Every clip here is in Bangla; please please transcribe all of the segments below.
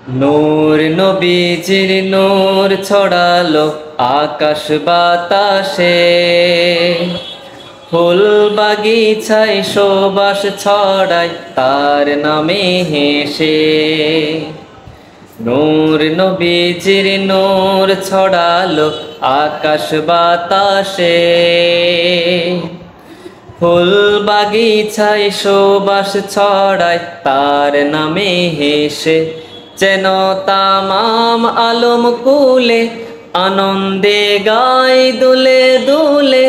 নূর নবীজির নূর ছড়ালো আকাশ বাতাসে, ফুল বাগিচায় সুবাস ছড়ায় তার নামে হেসে। নূর নবীজির নূর ছড়ালো আকাশ বাতাসে, ফুল বাগিচায় সুবাস ছড়ায় তার নামে হেসে। যেন তামাম আলম কুলে আনন্দে গায় দুলে দুলে,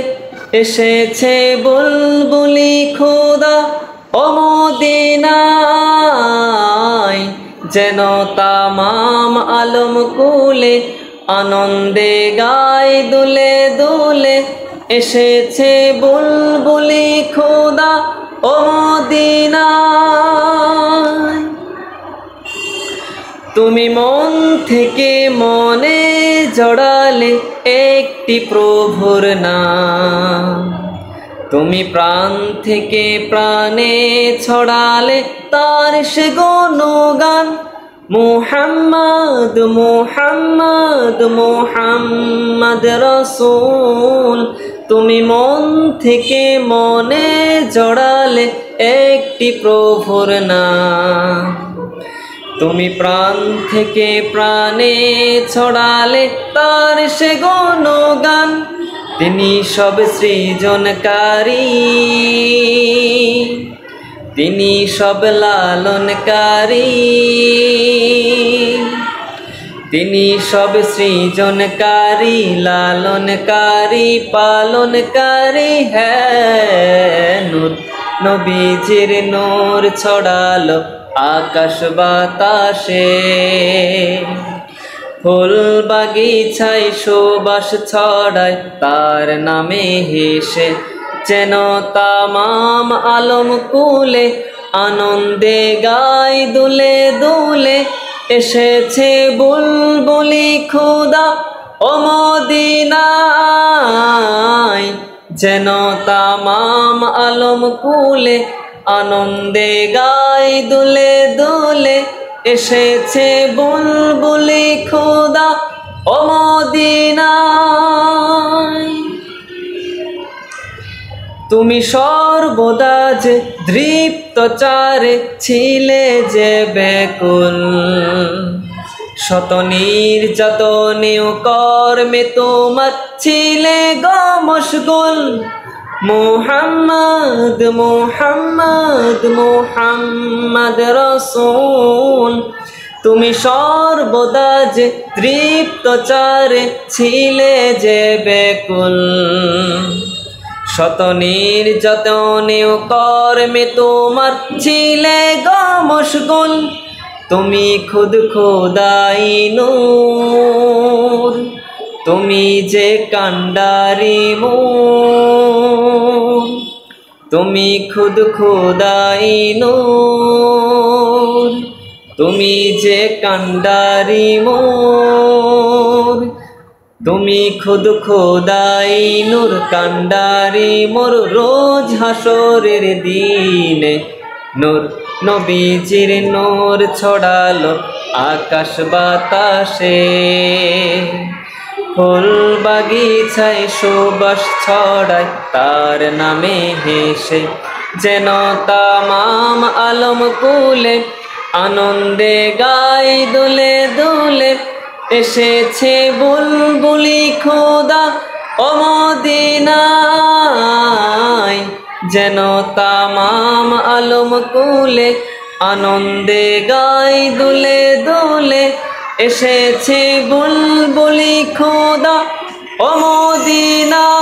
এসেছে বুলবুলি খোদা ও মদিনায়। যেন তামাম আলম কুলে আনন্দে গায় দুলে দুলে, এসেছে বুলবুলি খোদা ও মদিনায়। তুমি মন থেকে মনে জড়ালে একটি প্রভুর নাম, তুমি প্রাণ থেকে প্রাণে ছড়ালে তার সে গুণগান। মুহাম্মদ মুহাম্মদ মুহাম্মদ রাসূল, তুমি মন থেকে মনে জড়ালে একটি প্রভুর নাম, তুমি প্রাণ থেকে প্রাণে ছড়ালে তার সে গুণগান। তিনি সব সৃজনকারী, তিনি সব লালনকারী, তিনি সব সৃজনকারী, লালনকারী, পালনকারী। হ্যাঁ, নূর নবীজির নূর ছড়ালো আকাশ বাতাসে, ফুল বাগিচায় সুবাস ছড়ায় তার নামে হেসে। যেন তামাম আলম কুলে আনন্দে গায় দুলে দুলে, এসেছে বুলবুলি খোদা ও মদিনায়। যেন তামাম আলম কুলে আনন্দে গায় দুলে দুলে, এসেছে বুলবুলি খোদা ও মদিনায়। তুমি সর্বদা যে দৃপ্ত চারে ছিলে যে ব্যাকুল, শত নির্যাতনেও কর্মে তোমার ছিলে গো মশগুল। মুহাম্মদ মুহাম্মদ মুহাম্মদ রাসূল, তুমি সর্বদা যে তৃপ্ত চারে ছিলে যে ব্যাকুল, শত নির্যাতনেও কর্মে তোমার ছিলে গো মশগুল। তুমি খুদ খোদাই নূর, তুমি যে কান্ডারি মূর, তুমি খুদ খোদাই নূর, তুমি যে কান্ডারি মোর। তুমি খুদ খোদাই নূর, কান্ডারি মোর। রোজ হাসরের দিনে নূর নবীজির নূর ছড়ালো আকাশ বাতাসে, ফুল বাগিচায় সুবাস ছড়ায় তার নামে হেসে। যেন তামাম আলম কুলে আনন্দে গায় দুলে দুলে, এসেছে বুলবুলি খোদা ও মদিনায়। যেন তামাম আলম কুলে আনন্দে গায় দুলে দুলে, এসেছে বুলবুলি খোদা ও মদিনায়।